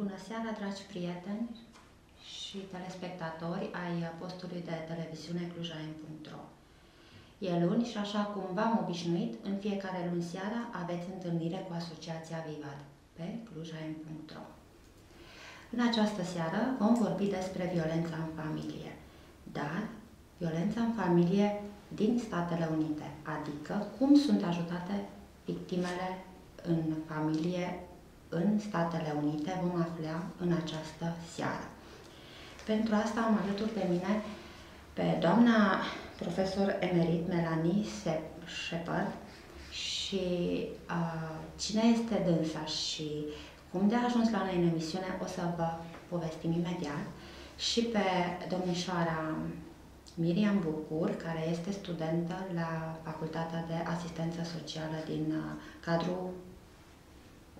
Bună seara, dragi prieteni și telespectatori ai postului de televiziune clujain.ro. E luni și așa cum v-am obișnuit, în fiecare luni seara aveți întâlnire cu Asociația Vivat pe clujain.ro. În această seară vom vorbi despre violența în familie, dar violența în familie din Statele Unite, adică cum sunt ajutate victimele în familie în Statele Unite, vom afla în această seară. Pentru asta am alături de mine pe doamna profesor emerit MELANIE SHEPARD și cine este dânsa și cum de a ajuns la noi în emisiune o să vă povestim imediat, și pe domnișoara MIRIAM BUCUR, care este studentă la Facultatea de Asistență Socială din cadrul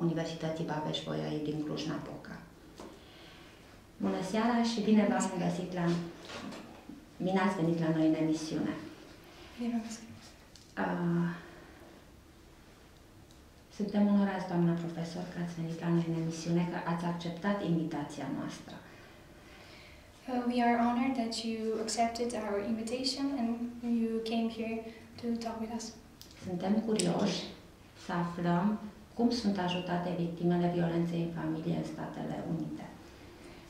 Universității Babeș-Bolyai din Cluj-Napoca. Bună seara și bine v-am găsit la... Bine ați venit la noi în emisiune. Suntem onorați, doamna profesor, că ați venit la noi în emisiune, că ați acceptat invitația noastră. We are honored that you accepted our invitation and you came here to talk with us. Suntem curioși să aflăm cum sunt ajutate victimele violenței în familie în Statele Unite.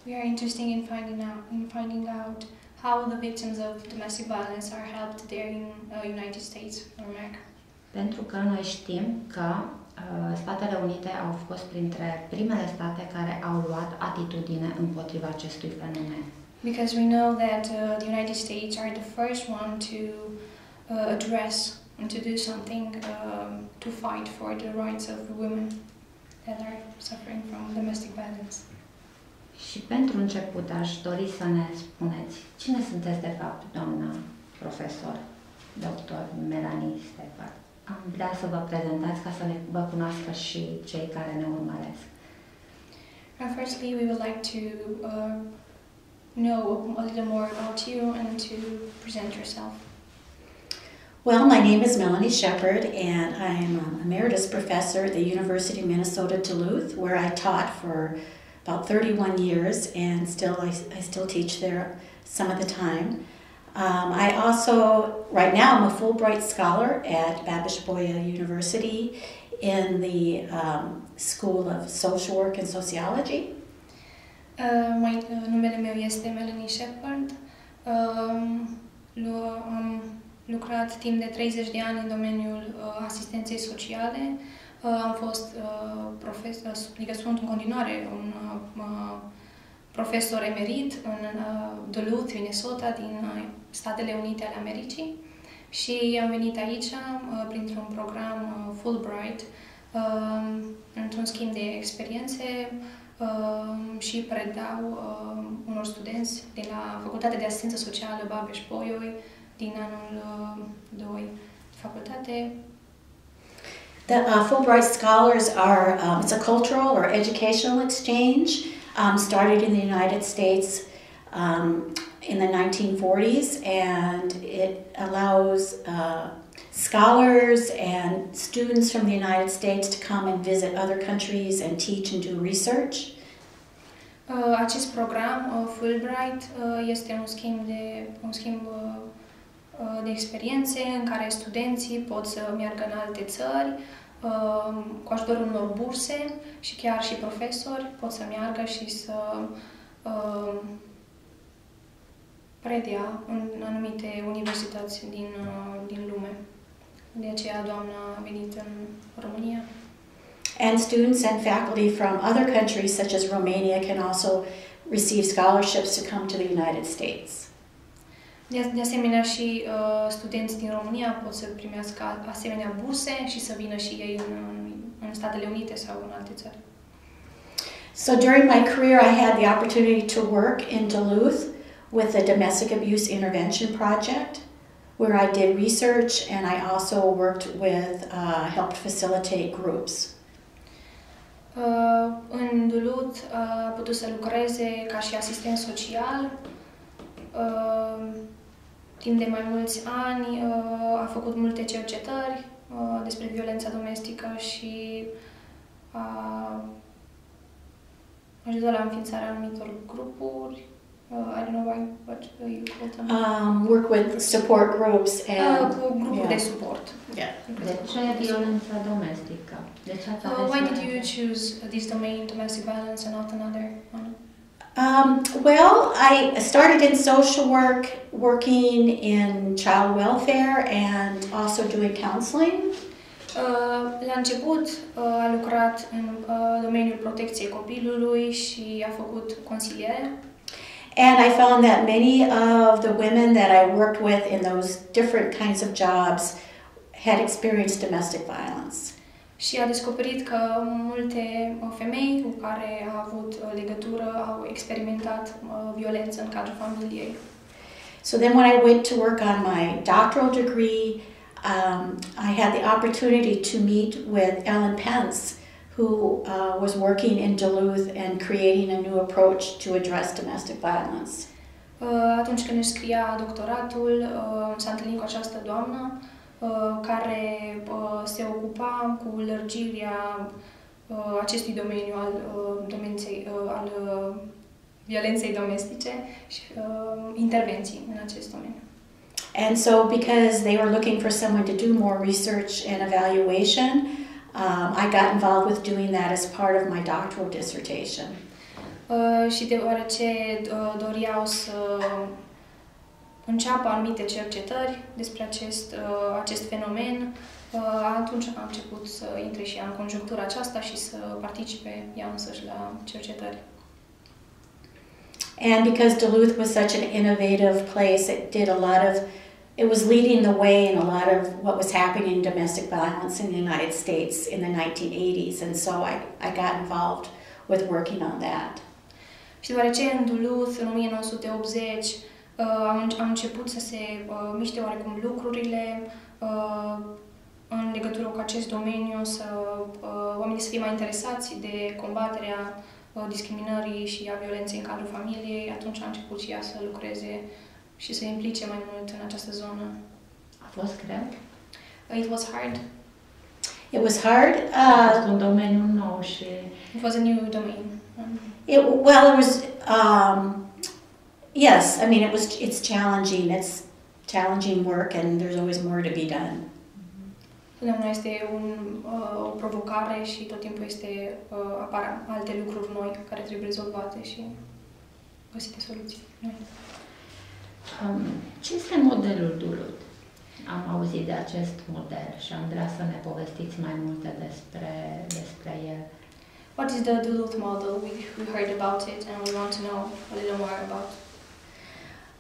We are interested in finding out how the victims of domestic violence are helped there in United States or America. Pentru că noi știm că Statele Unite au fost printre primele state care au luat atitudine împotriva acestui fenomen. Because we know that the United States are the first one to address and to do something to fight for the rights of women that are suffering from domestic violence. Și pentru început aș dori să ne spuneți cine sunteți de fapt, doamna profesor, doctor MELANIE SHEPARD. Am vrea să vă prezentați ca să vă cunoască și cei care ne urmăresc. Firstly, we would like to know a little more about you and to present yourself. Well, my name is Melanie Shepard, and I'm an emeritus professor at the University of Minnesota Duluth, where I taught for about 31 years, and I still teach there some of the time. I also, right now, I'm a Fulbright scholar at Babeș-Bolyai University in the School of Social Work and Sociology. Numele meu este Melanie Shepard. Am lucrat timp de 30 de ani în domeniul asistenței sociale. Am fost profesor, adică sunt în continuare un profesor emerit în Duluth, Minnesota, din Statele Unite ale Americii. Și am venit aici printr-un program Fulbright, într-un schimb de experiențe și predau unor studenți de la Facultatea de Asistență Socială Babeș-Bolyai din anul 2 facultate. The Fulbright scholars are, it's a cultural or educational exchange, started in the United States in the 1940s, and it allows scholars and students from the United States to come and visit other countries and teach and do research. Acest program Fulbright este un schimb de experiențe în care studenții pot să meargă în alte țări cu ajutorul unor burse și chiar și profesori pot să meargă și să predea în anumite universități din lume. De aceea doamna a venit în România. And students and faculty from other countries such as Romania can also receive scholarships to come to the United States. De asemenea, și studenți din România pot să primească asemenea burse și să vină și ei în Statele Unite sau în alte țări. So during my career, I had the opportunity to work in Duluth with the Domestic Abuse Intervention Project, where I did research and I also worked with, helped facilitate groups. În Duluth a putut să lucreze ca și asistent social. Timp de mai mulți ani a făcut multe cercetări despre violența domestică și ajutat la înființarea anumitor grupuri. I don't know what you call them. Work with support groups and cu grupuri de suport. Yeah. De ce violența domestică? De ce ați ales Why did you choose this domain, domestic violence, and not another one? Well, I started in social work, working in child welfare, and also doing counseling. La început a lucrat în domeniul protecției copilului și a făcut consiliere. And I found that many of the women that I worked with in those different kinds of jobs had experienced domestic violence. Și a descoperit că multe femei cu care a avut legătură au experimentat violență în cadrul familiei. So then when I went to work on my doctoral degree, I had the opportunity to meet with Ellen Pence, who was working in Duluth and creating a new approach to address domestic violence. Atunci când își scria doctoratul, s-a întâlnit cu această doamnă care se ocupa cu lărgirea acestui domeniu al violenței domestice și intervenții în acest domeniu. And so because they were looking for someone to do more research and evaluation, I got involved with doing that as part of my doctoral dissertation. Și deoarece doreau să înceapă anumite cercetări despre acest fenomen, atunci am început să intre și ea în conjunctura aceasta și să participe ea însăși la cercetări. And because Duluth was such an innovative place, it was leading the way in a lot of what was happening in domestic violence in the United States in the 1980s, and so I got involved with working on that. Și deoarece în Duluth, în 1980, au început să se miște oarecum lucrurile în legătură cu acest domeniu, oamenii să fie mai interesați de combaterea discriminării și a violenței în cadrul familiei, atunci a început și ea să lucreze și să implice mai mult în această zonă. A fost greu? It was hard. It was hard. A fost un domeniu nou și... It was a new domain. It was, yes, I mean, it's challenging. It's challenging work and there's always more to be done. Totdeauna este o provocare și tot timpul apar alte lucruri noi care trebuie rezolvate și găsite soluții noi. Ce este modelul Duluth? Am auzit de acest model și am vrea să ne povestiți mai multe despre el. What is the Duluth model? We heard about it and we want to know a little more about it.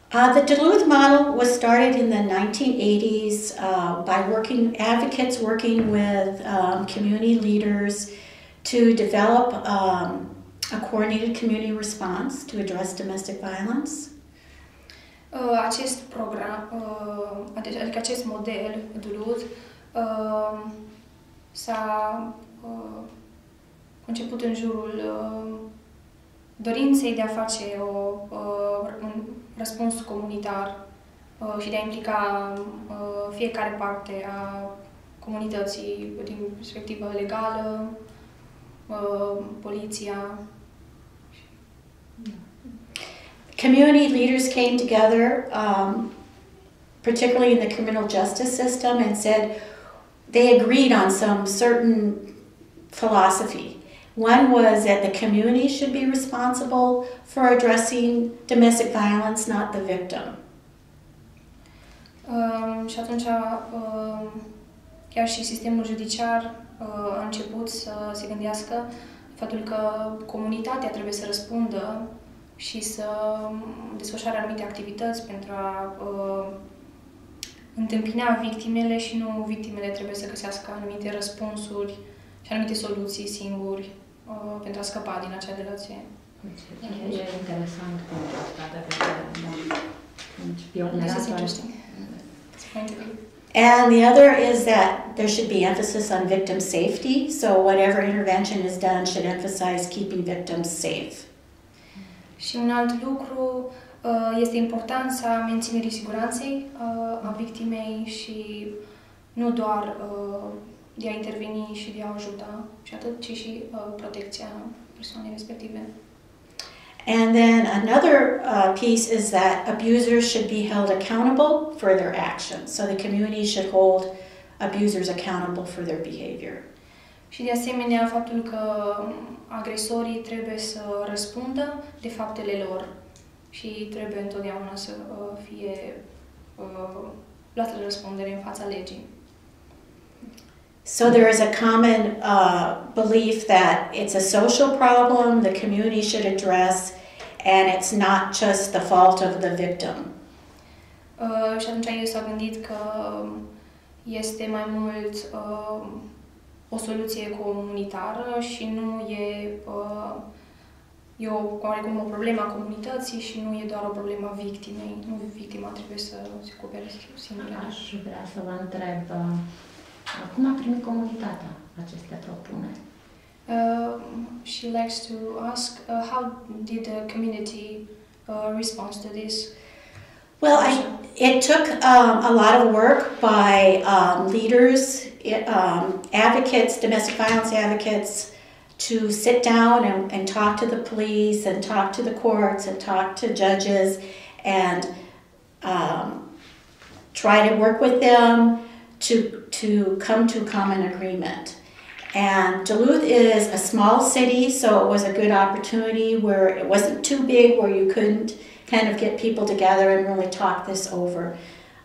The Duluth model was started in the 1980s by advocates working with community leaders to develop a coordinated community response to address domestic violence. Acest program, adică acest model Duluth, s-a conceput în jurul dorinței de a face un răspuns comunitar și de a implica fiecare parte a comunității din perspectivă legală, poliția. Community leaders came together, particularly in the criminal justice system, and said they agreed on some certain philosophy. One was that the community should be responsible for addressing domestic violence, not the victim. Și atunci chiar și sistemul judiciar a început să se gândească faptul că comunitatea trebuie să răspundă și să desfășoare anumite activități pentru a întâmpina victimele și nu victimele trebuie să găsească anumite răspunsuri și anumite soluții singuri pentru a scăpa din acea relație. E interesant punctul ăsta de vedere. This is interesting. This point of view. And the other is that there should be emphasis on victim safety, so whatever intervention is done should emphasize keeping victims safe. Și un alt lucru este importanța menținerii siguranței a victimei și nu doar de a interveni și de a ajuta și atât, ci și protecția persoanei respective. And then another piece is that abusers should be held accountable for their actions. So the community should hold abusers accountable for their behavior. Și de asemenea faptul că agresorii trebuie să răspundă de faptele lor și trebuie întotdeauna să fie luată la răspundere în fața legii. So there is a common belief that it's a social problem the community should address, and it's not just the fault of the victim. Și atunci el s-a gândit că este mai mult o soluție comunitară și nu e oarecum o problemă a comunității și nu e doar o problemă a victimei. Nu victima trebuie să se ocupe singură. Aș vrea să vă întreb, cum a primit comunitatea aceste propuneri? She likes to ask, how did the community respond to this? Well, it took a lot of work by leaders, advocates, domestic violence advocates, to sit down and talk to the police and talk to the courts and talk to judges and try to work with them to come to common agreement. And Duluth is a small city, so it was a good opportunity where it wasn't too big, where you couldn't kind of get people together and really talk this over.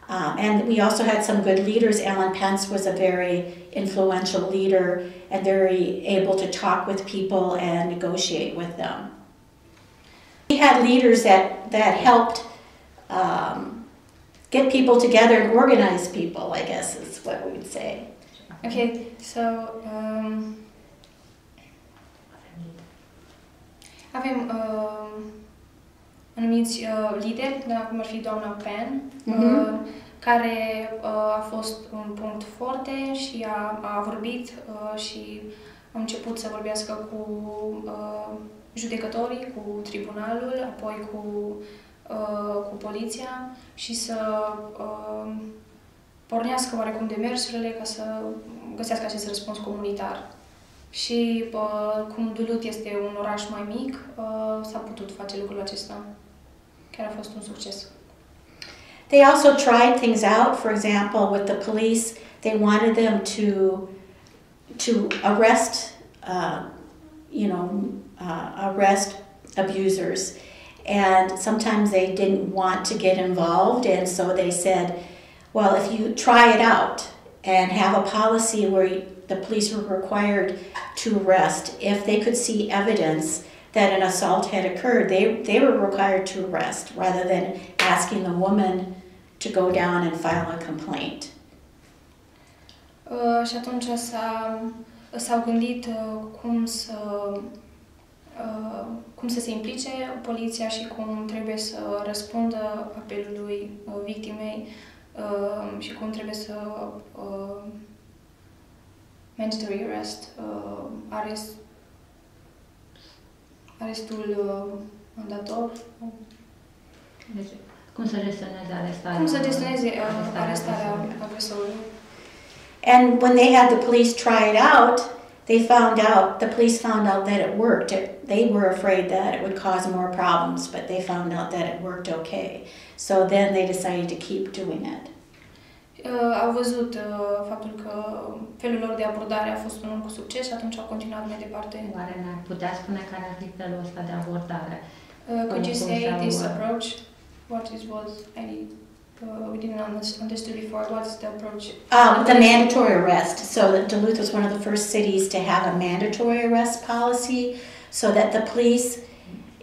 And we also had some good leaders. Alan Pence was a very influential leader and very able to talk with people and negotiate with them. We had leaders that helped get people together and organize people, I guess is what we would say. Okay, so avem anumiți lideri, cum ar fi doamna Penn, care a fost un punct forte și a vorbit și a început să vorbească cu judecătorii, cu tribunalul, apoi cu poliția și să pornească oarecum demersurile ca să găsească acest răspuns comunitar. Și cum Duluth este un oraș mai mic, s-a putut face lucrul acesta. Chiar a fost un succes. They also tried things out. For example, with the police, they wanted them to arrest, arrest abusers. And sometimes they didn't want to get involved, and so they said, well, if you try it out and have a policy where the police were required to arrest, if they could see evidence that an assault had occurred, they were required to arrest rather than asking the woman to go down and file a complaint. Și atunci s-au gândit cum să se implice poliția și cum trebuie să răspundă apelului victimei și cum trebuie să mandatory arrest, arestul mandator. Deci, cum să gestioneze arestarea? Cum să gestioneze arestarea agresorului? And when they had the police try it out, the police found out that it worked. They were afraid that it would cause more problems, but they found out that it worked okay. So then they decided to keep doing it. Au văzut faptul că felul lor de abordare a fost unul cu succes și atunci au continuat mai departe. Oare ne-ar putea spune care ar fi felul ăsta de abordare? Could you say this approach? What it was? We didn't understood before. What's the approach? The mandatory arrest. So Duluth was one of the first cities to have a mandatory arrest policy, so that the police,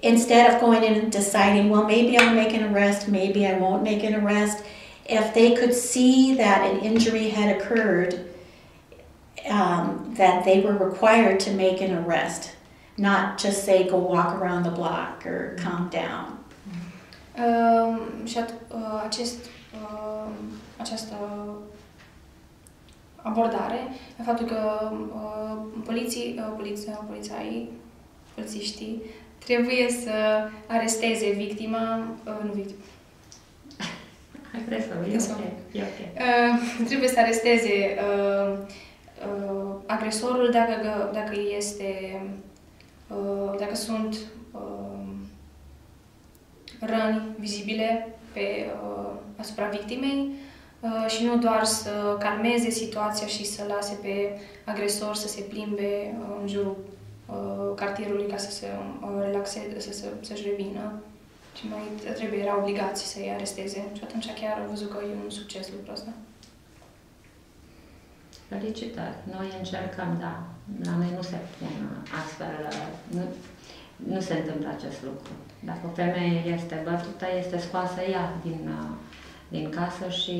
instead of going in and deciding, well, maybe I'll make an arrest, maybe I won't make an arrest, if they could see that an injury had occurred, that they were required to make an arrest, not just say go walk around the block or calm down. Și această abordare, faptul că polițiștii trebuie să aresteze victima, trebuie să aresteze agresorul dacă sunt răni vizibile asupra victimei și nu doar să calmeze situația și să lase pe agresor să se plimbe în jurul cartierului ca să se relaxeze, să-și revină. Și era obligați să-i aresteze. Și atunci chiar am văzut că e un succes lucrul ăsta. Felicitări! Noi încercăm, da. La noi nu se pun astfel, nu se întâmplă acest lucru. Dacă o femeie este bătută, este scoasă ea din casă și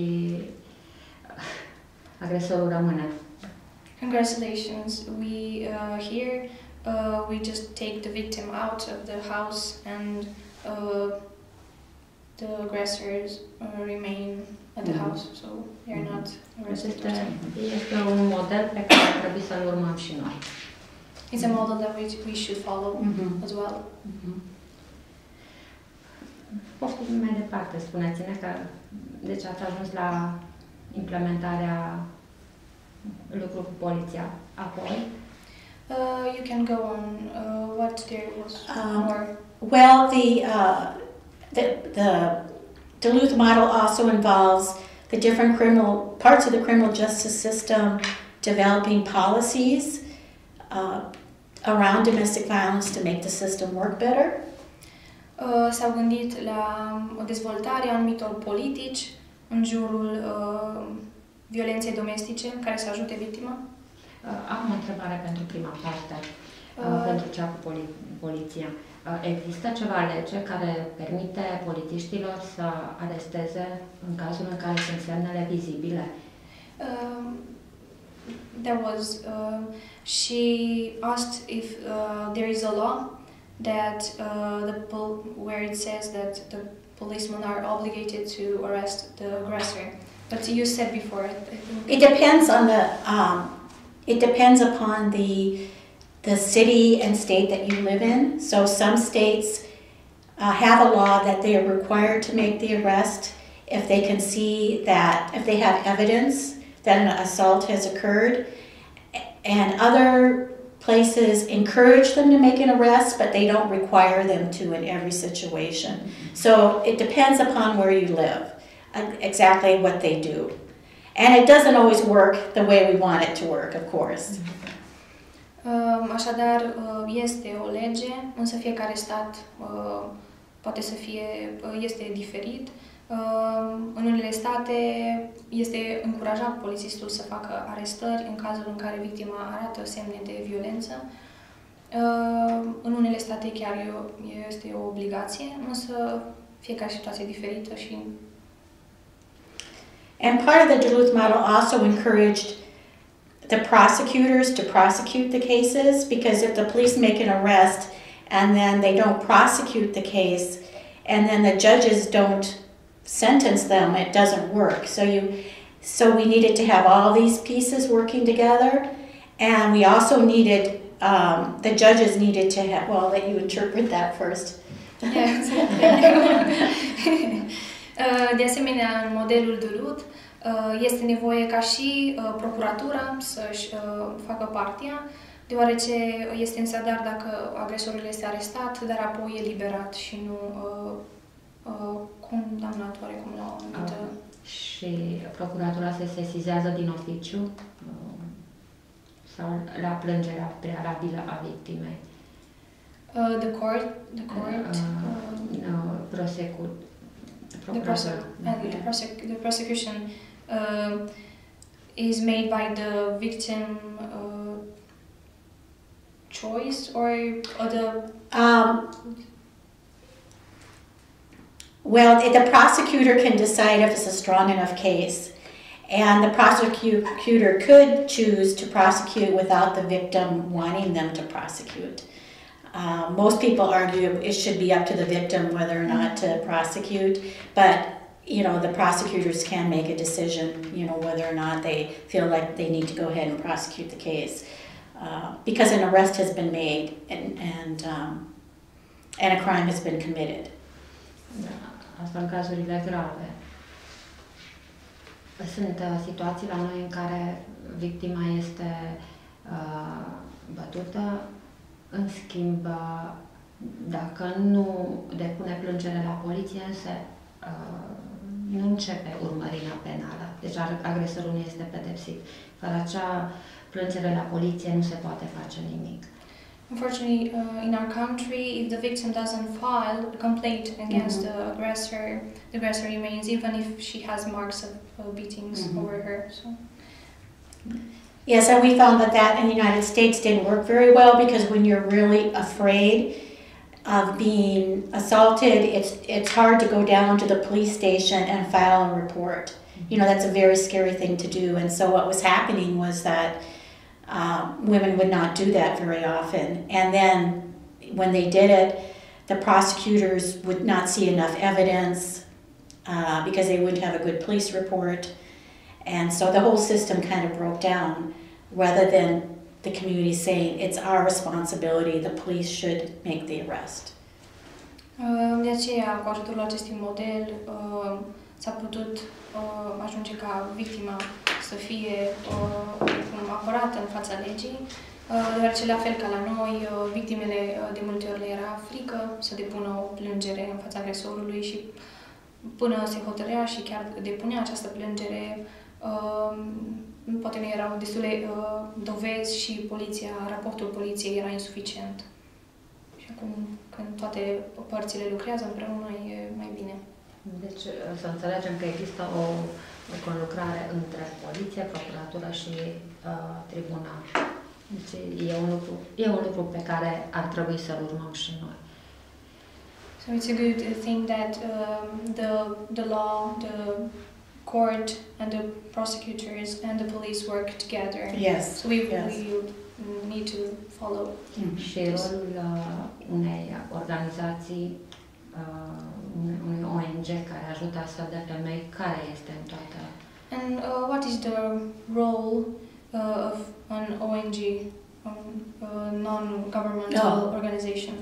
agresorul rămâne. Congratulations! Here we just take the victim out of the house and the aggressors remain at the house, so they are not arrested. Este un model pe care trebuie să-l urmăm și noi. It's a model that we should follow as well. Poftim mai departe, spuneți-ne că deci ați ajuns la implementarea lucru cu poliția. Apoi? You can go on. What there was more? Well, the Duluth model also involves the different parts of the criminal justice system developing policies around domestic violence to make the system work better. S-au gândit la dezvoltarea anumitor politici în jurul violenței domestice care să ajute victima. Am o întrebare pentru prima parte, pentru cea cu poliția. Există ceva lege care permite polițiștilor să aresteze în cazul în care sunt semnele vizibile? She asked if there is a law that where it says that the policemen are obligated to arrest the aggressor. But you said before, I think. It depends on it depends upon the city and state that you live in. So some states have a law that they are required to make the arrest if they can see that, if they have evidence that an assault has occurred. And other places encourage them to make an arrest, but they don't require them to in every situation. So it depends upon where you live, exactly what they do. And it doesn't always work the way we want it to work, of course. Așadar, este o lege, însă fiecare stat poate să fie, este diferit. În unele state este încurajat polițistul să facă arestări în cazul în care victima arată semne de violență. În unele state chiar este o obligație, însă fiecare situație e diferită și... And part of the Duluth model also encouraged the prosecutors to prosecute the cases, because if the police make an arrest and then they don't prosecute the case and then the judges don't sentence them, it doesn't work. So we needed to have all these pieces working together, and we also needed, the judges needed to have, well, I'll let you interpret that first. De asemenea, în modelul Duluth este nevoie ca și procuratura să-și facă partea, deoarece este înțeles dacă agresorul este arestat, dar apoi e liberat și nu condamnat oarecum la o anumită... Și procuratura se sesizează din oficiu sau la plângerea prealabilă a victimei? The court. The prosecution is made by the victim choice or the... Well, the prosecutor can decide if it's a strong enough case, and the prosecutor could choose to prosecute without the victim wanting them to prosecute. Most people argue it should be up to the victim whether or not to prosecute, but the prosecutors can make a decision, whether or not they feel like they need to go ahead and prosecute the case, because an arrest has been made and a crime has been committed. Da, asta în cazurile grave. Sunt situații la noi în care victima este bătută, în schimb Dacă nu depune plângere la poliție, nu începe urmărirea penală. Deci agresorul nu este pedepsit. Fără acea plângere la poliție nu se poate face nimic. Unfortunately, in our country, if the victim doesn't file a complaint against the aggressor remains, even if she has marks of beatings over her. So. Yes, and we found that in the United States didn't work very well, because when you're really afraid of being assaulted, it's hard to go down to the police station and file a report. You know, that's a very scary thing to do. And so what was happening was that women would not do that very often. And then when they did it, the prosecutors would not see enough evidence because they wouldn't have a good police report. And so the whole system kind of broke down, rather than the community saying it's our responsibility, the police should make the arrest. De aceea, cu ajutorul acestui model, s-a putut ajunge ca victima să fie apărată în fața legii, deoarece, la fel ca la noi, victimele de multe ori le era frică să depună o plângere în fața agresorului și până se hotărea și chiar depunea această plângere, poate nu erau destule dovezi și raportul poliției era insuficient. Și acum, când toate părțile lucrează împreună, e mai bine. Deci să înțelegem că există o conlucrare între poliție, procuratură și tribunal. Deci e un lucru pe care ar trebui să-l urmăm și noi. So it's a good thing that the law, the court and the prosecutors and the police work together. Yes. So we need to follow. Și rolul unei organizații, unui ONG care ajută astfel de femei, care este în toată? And what is the role of an ONG, non-governmental organization?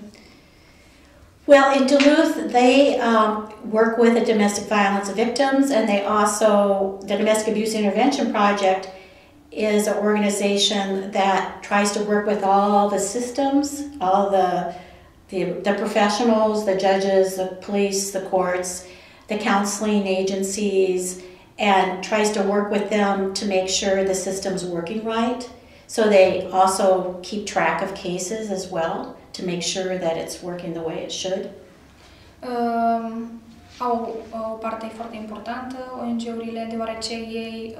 Well, in Duluth, they work with the domestic violence victims, and they also, the Domestic Abuse Intervention Project is an organization that tries to work with all the systems, all the professionals, the judges, the police, the courts, the counseling agencies, and tries to work with them to make sure the system's working right. So they also keep track of cases as well, to make sure that it's working the way it should. Au o parte foarte importantă, ONG-urile, deoarece ei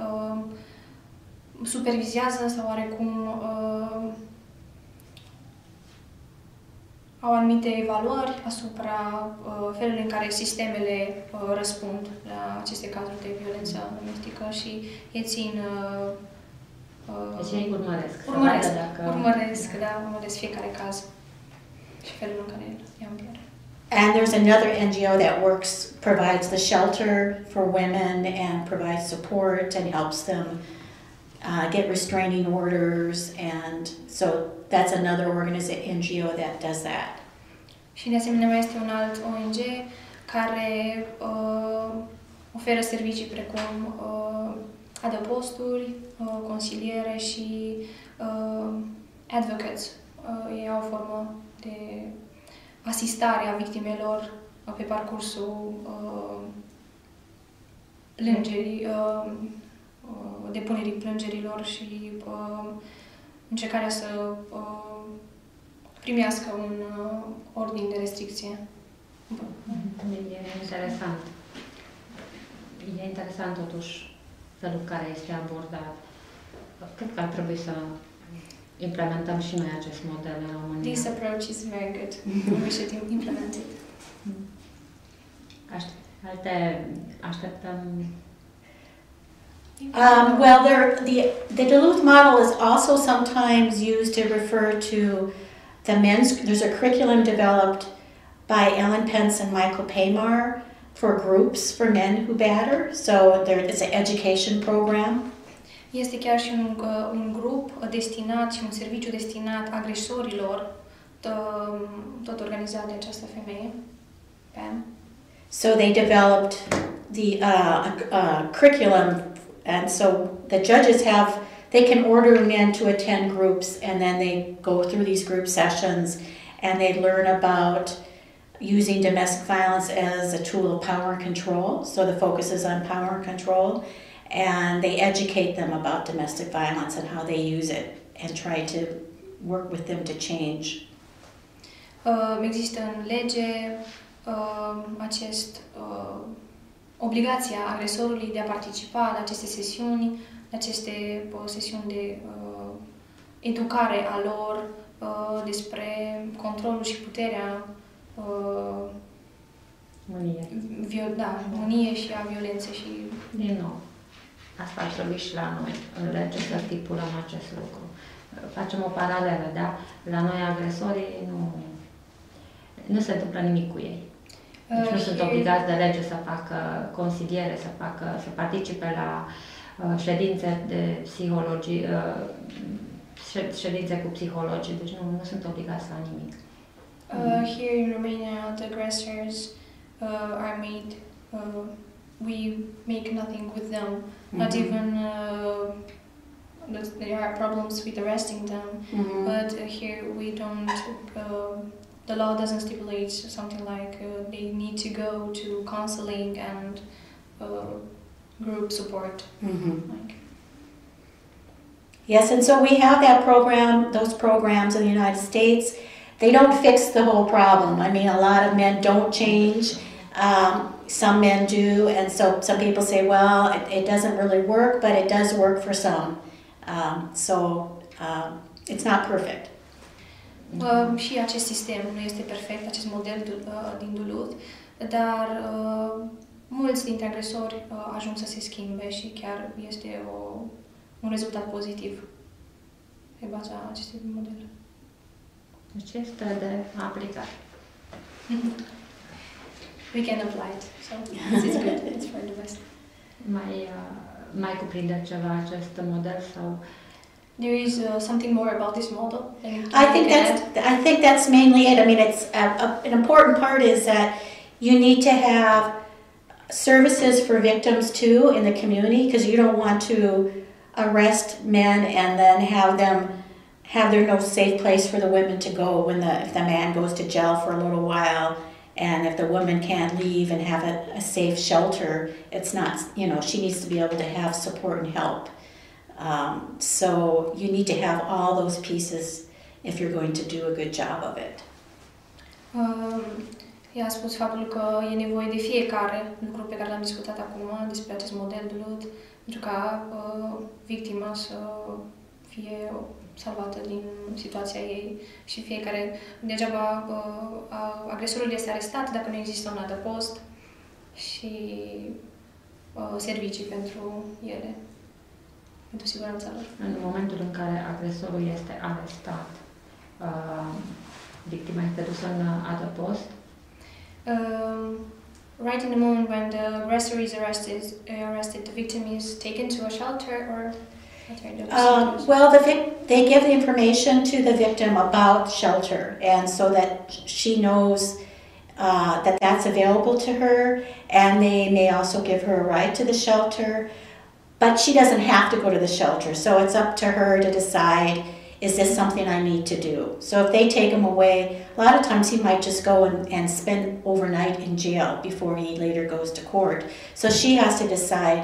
supervizează sau oarecum au anumite evaluări asupra felului în care sistemele răspund la aceste cazuri de violență domestică și ei țin... Deci ei urmăresc fiecare caz și felul în care îi amploare. And there's another NGO that provides the shelter for women and provides support and helps them get restraining orders, and so that's another NGO that does that. Și de asemenea mai este un alt ONG care oferă servicii precum adăposturi, consiliere și advocates. Ei au o formă de asistare a victimelor pe parcursul plângerii, depunerii plângerilor și încercarea să primească un ordin de restricție. E interesant. E interesant totuși felul care este abordat. Cred că ar trebui să implementăm și noi acest model în România. This approach is very good. We should implement it. Well, the Duluth model is also sometimes used to refer to the men's. There's a curriculum developed by Ellen Pence and Michael Paymar for groups for men who batter. So there is an education program. Este chiar și un grup destinat și un serviciu destinat agresorilor, tot organizat de această femeie, Pam. So they developed the curriculum, and so the judges they can order men to attend groups, and then they go through these group sessions, and they learn about using domestic violence as a tool of power and control. So the focus is on power and control, and they educate them about domestic violence and how they use it and try to work with them to change. Există în lege obligația agresorului de a participa la aceste sesiuni, sesiuni de educare a lor despre controlul și puterea mânie și a violenței și... Din nou, asta ar trebui și la noi, în lege să stipulăm acest lucru. Facem o paralelă, da? La noi agresorii nu se întâmplă nimic cu ei. Deci nu sunt obligați de lege să facă consiliere, să participe la ședințe de psihologie, ședințe cu psihologii, deci nu sunt obligați la nimic. Here in Romania, the aggressors are made, we make nothing with them, not even there are problems with arresting them, but here we don't, the law doesn't stipulate something like they need to go to counseling and group support. Like. Yes, and so we have that program, those programs in the United States. They don't fix the whole problem. I mean, a lot of men don't change. Some men do, and so some people say, well, it doesn't really work, but it does work for some. It's not perfect. Și acest sistem nu este perfect, acest model din Duluth, dar mulți dintre agresori ajung să se schimbe și chiar este un rezultat pozitiv pe baza acestui model. Deci este de aplicat. We can apply it, so it's good, it's for the best. Mai cuprinde ceva acest model sau? There is something more about this model. I think that's mainly it. I mean, it's an important part is that you need to have services for victims too in the community, because you don't want to arrest men and then have there no safe place for the women to go if the man goes to jail for a little while, and if the woman can't leave and have a safe shelter, it's not, she needs to be able to have support and help. So you need to have all those pieces if you're going to do a good job of it. Ea a spus faptul că e nevoie de fiecare lucru pe care l-am discutat acum despre acest model Duluth, pentru ca victima să fie salvată din situația ei și fiecare, degeaba agresorul este arestat dacă nu există un adăpost și servicii pentru ele, pentru siguranța lor. În momentul în care agresorul este arestat, victima este dusă în adăpost? Right in the moment when the aggressor is arrested, the victim is taken to a shelter, or well, they give the information to the victim about shelter, and so that she knows that that's available to her, and they may also give her a ride to the shelter, but she doesn't have to go to the shelter, so it's up to her to decide, is this something I need to do? So if they take him away, a lot of times he might just go and spend overnight in jail before he later goes to court. So she has to decide,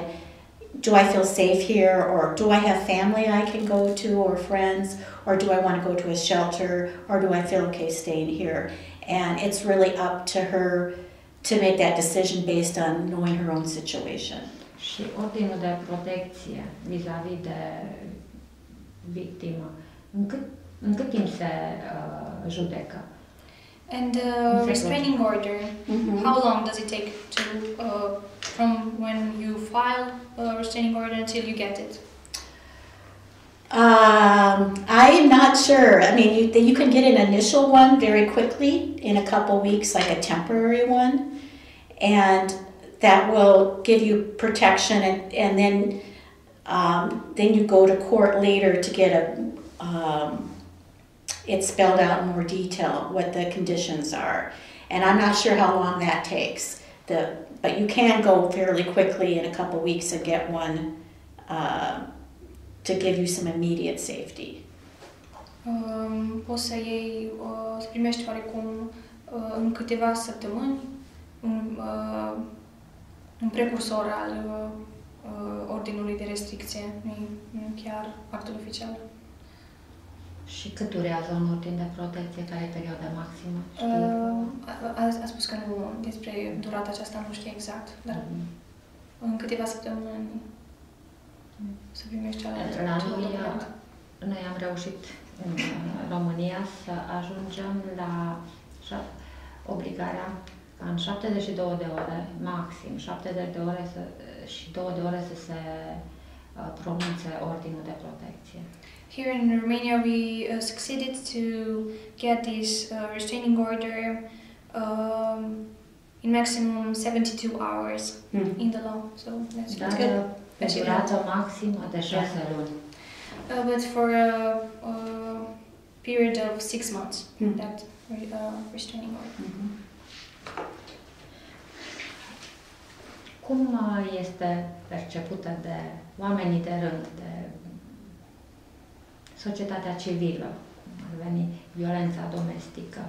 do I feel safe here, or do I have family I can go to, or friends, or do I want to go to a shelter, or do I feel okay staying here? And it's really up to her to make that decision based on knowing her own situation. Și ordinul de protecție vis-a-vis de victimă, în cât timp se judecă? And the restraining order, how long does it take to from when you file a restraining order until you get it? I am not sure. I mean, you can get an initial one very quickly in a couple weeks, like a temporary one, and that will give you protection, and then you go to court later to get it's spelled out in more detail what the conditions are, and I'm not sure how long that takes. But you can go fairly quickly in a couple weeks and get one to give you some immediate safety. Poți să iei, să primești oarecum în câteva săptămâni un precursor al ordinului de restricție, nu chiar actul oficial. Și cât durează un ordin de protecție? Care e perioada maximă? A spus că nu, despre durata aceasta nu știe exact, dar în câteva săptămâni să primești cealaltă. Noi am reușit în România să ajungem la obligarea în 72 de ore, maxim 70 de ore și 2 de ore să se pronunțe ordinul de protecție. Here in Romania, we succeeded to get this restraining order in maximum 72 hours in the law. So that's good. Pe durată maximă de 6 luni. But for a period of 6 months, that restraining order. Cum este percepută de oamenii de rând, de societatea civilă, ar veni violența domestică?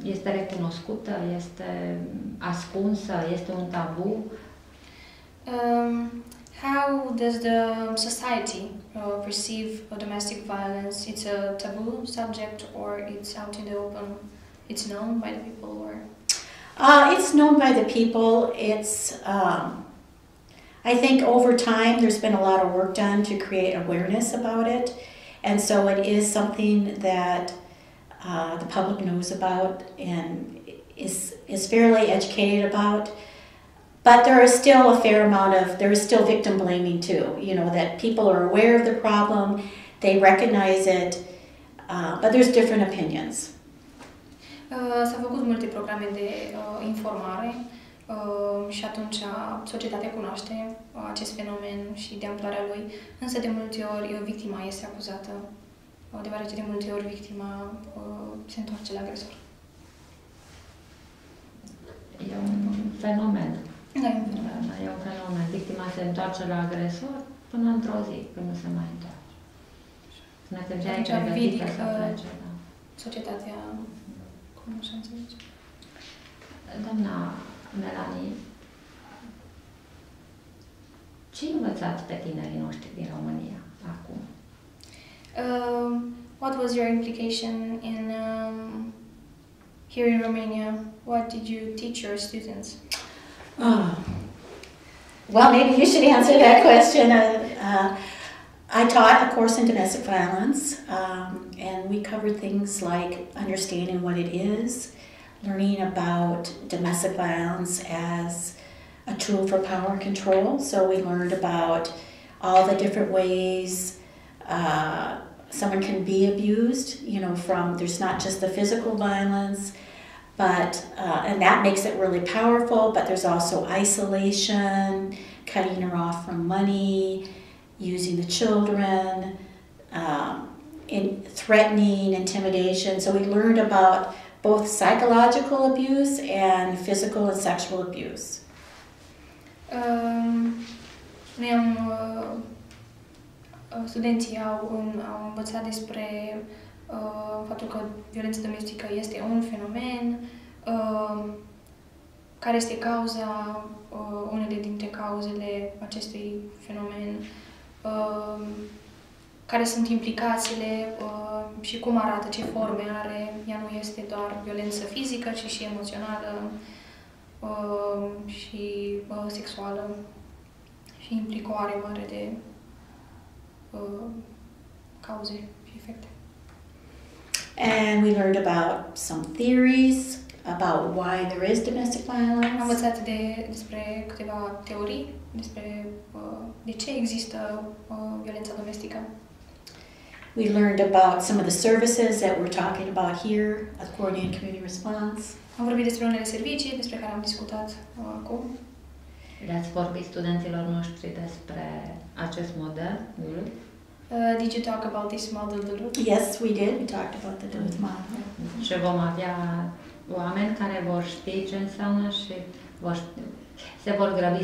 Este recunoscută, este ascunsă, este un tabu? How does the society perceive domestic violence? It's a taboo subject, or it's out in the open? It's known by the people, or? It's known by the people. It's, I think over time there's been a lot of work done to create awareness about it. And so it is something that the public knows about and is fairly educated about. But there is still a fair amount of, there is still victim blaming too. You know, that people are aware of the problem, they recognize it, but there's different opinions. S-au făcut multe programe de informare și atunci societatea cunoaște acest fenomen și de amploarea lui, însă de multe ori victima este acuzată, deoarece de multe ori victima se întoarce la agresor. E un fenomen. Da, e un fenomen. E un fenomen. Victima se întoarce la agresor până într-o zi, când nu se mai întoarce. Până când ea e pregătită să plece. Societatea cum așa înțelege. Doamna Melanie, ce învățați pe tinerii noștri din România acum? What was your implication in here in Romania? What did you teach your students? Well, maybe you should answer that question. I taught a course in domestic violence, and we covered things like understanding what it is, learning about domestic violence as a tool for power and control. So we learned about all the different ways someone can be abused, you know, from, there's not just the physical violence, but, and that makes it really powerful, but there's also isolation, cutting her off from money, using the children, in threatening, intimidation. So we learned about both psychological abuse and physical and sexual abuse. Studenții au învățat despre faptul că violența domestică este un fenomen, care este cauza, unele dintre cauzele acestui fenomen, care sunt implicațiile și cum arată, ce forme are. Ea nu este doar violență fizică, ci și emoțională și sexuală și implică o are mare de cauze și efecte. And we learned about some theories about why there is domestic violence. Am învățat despre câteva teorii despre de ce există violența domestică. We learned about some of the services that we're talking about here, coordinated community response. Am vorbit despre unele servicii despre care am discutat acum. Le-ați vorbit studenților noștri despre acest model? Did you talk about this model Duluth? Yes, we did. We talked about the Duluth model. Și vom avea oameni care vor ști ce înseamnă și se vor grăbi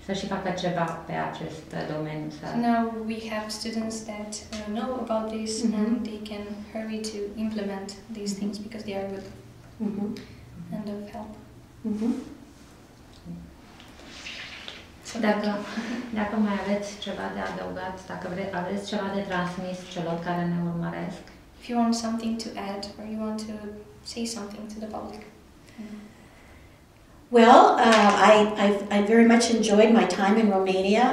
să și facă ceva pe acest domeniu. So now we have students that know about this and they can hurry to implement these things because they are good and of help. Dacă mai aveți ceva de adăugat, dacă aveți ceva de transmis celor care ne urmăresc. If you want something to add or you want to say something to the public. Well, I very much enjoyed my time in Romania.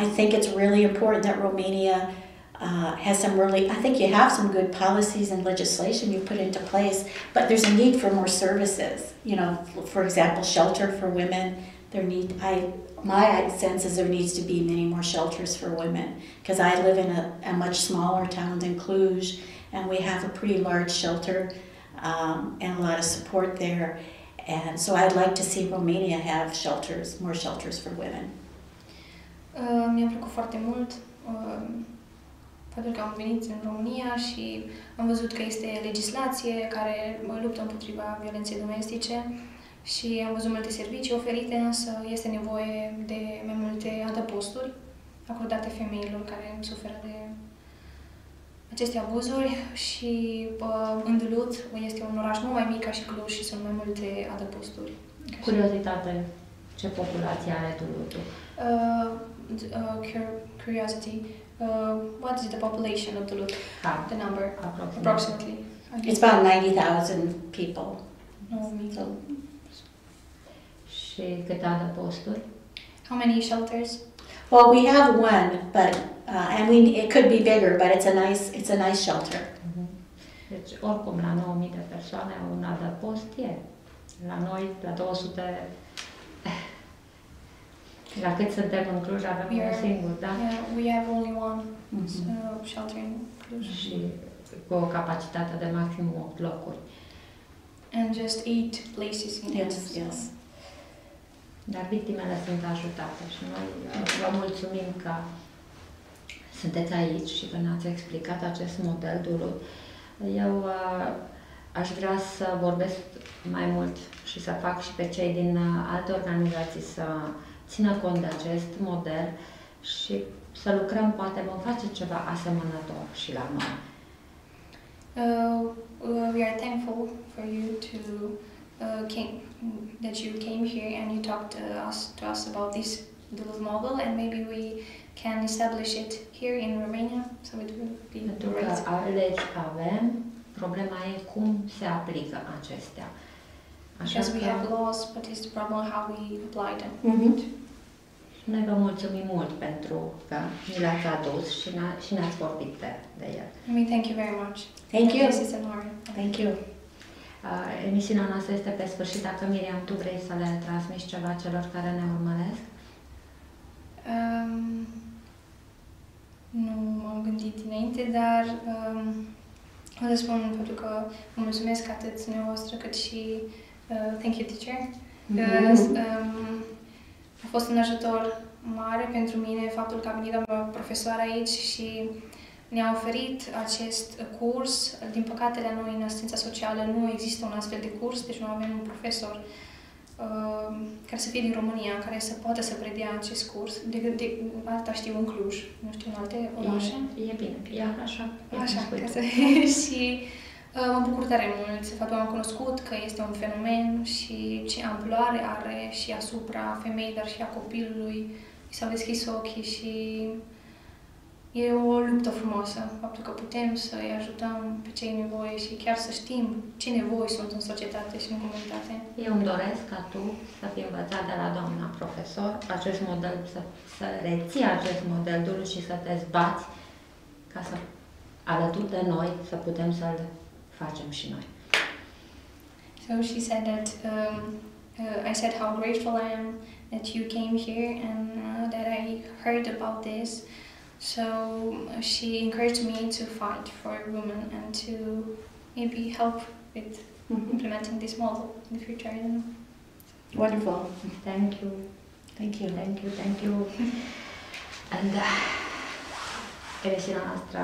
I think it's really important that Romania has some I think you have some good policies and legislation you put into place, but there's a need for more services. You know, for example, shelter for women. My sense is there needs to be many more shelters for women, because I live in a much smaller town than Cluj, and we have a pretty large shelter and a lot of support there. And so I'd like to see Romania have more shelters for women. Mi-a plăcut foarte mult faptul că am venit în România și am văzut că este legislație care luptă împotriva violenței domestice și am văzut multe servicii oferite, însă este nevoie de mai multe adăposturi acordate femeilor care suferă de aceste abuzuri și în Duluth este un oraș mult mai mic ca și Cluj și sunt mai multe adăposturi. Curiozitate, ce populație are Duluthul? Curiosity, what is the population of Duluth? The number, approximately. It's about 90,000 people. So. Și câte adăposturi? How many shelters? Well, we have one, but it could be bigger, but it's a nice shelter. Deci, oricum, la 9.000 de persoane, un adăpost e. La noi, la 200... La cât suntem în Cluj, avem un singur, da? Yeah, we have only one shelter in Cluj. Și cu o capacitate de maxim 8 locuri. And just 8 places in it. Yes. Dar victimele sunt ajutate și noi vă mulțumim că sunteți aici și că ne-ați explicat acest model Duluth. Eu aș vrea să vorbesc mai mult și să fac și pe cei din alte organizații să țină cont de acest model și să lucrăm, poate vom face ceva asemănător și la noi. We are thankful for you that you came here and you talked to us about this Duluth model, and maybe we can establish it here in Romania, so it will be great. Legi avem, problema e cum se aplică acestea. Because we have laws, but it's the problem how we apply them. Noi vă mulțumim mult pentru că ni le-ați adus și ne-ați vorbit de el. We thank you very much. Thank you. This is an honor. Thank you. Emisiunea noastră este pe sfârșit. Dacă, Miriam, tu vrei să le transmiți ceva celor care ne urmăresc? Nu m-am gândit înainte, dar o să spun pentru că vă mulțumesc atât dumneavoastră cât și thank you, teacher. A fost un ajutor mare pentru mine faptul că a venit doamna profesor aici și ne-a oferit acest curs. Din păcate, la noi, în asistența socială, nu există un astfel de curs, deci nu avem un profesor care să fie din România, care să poată să predea acest curs. Asta știu în Cluj, nu știu în alte orașe. E bine, așa. Și mă bucur tare mult faptul că am cunoscut că este un fenomen și ce amploare are și asupra femeii, dar și a copilului. I s-au deschis ochii și e o luptă frumoasă, faptul că putem să-i ajutăm pe cei nevoie și chiar să știm ce nevoi sunt în societate și în comunitate. Eu îmi doresc ca tu să fii învățat de la doamna profesor acest model, să reții acest model Duluth și să te zbați ca să, alături de noi, să putem să-l facem și noi. So she said that I said how grateful I am that you came here and that I heard about this. So she encouraged me to fight for women and to maybe help with implementing this model in the future. I don't know. Wonderful. Thank you. Thank you. Thank you. Thank you. And emisiunea noastră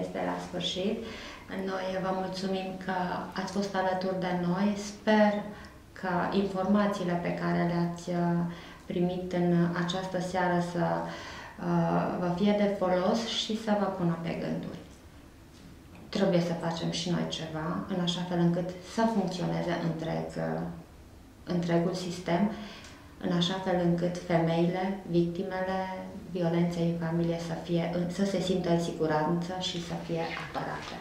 este la sfârșit. Noi vă mulțumim că ați fost alături de noi. Sper ca informațiile pe care le-ați primit în această seară să vă fie de folos și să vă pună pe gânduri. Trebuie să facem și noi ceva, în așa fel încât să funcționeze întregul sistem, în așa fel încât femeile, victimele violenței în familie să se simtă în siguranță și să fie apărate.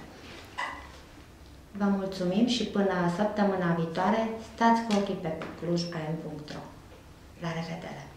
Vă mulțumim și până săptămâna viitoare, stați cu ochii pe clujam.ro. La revedere!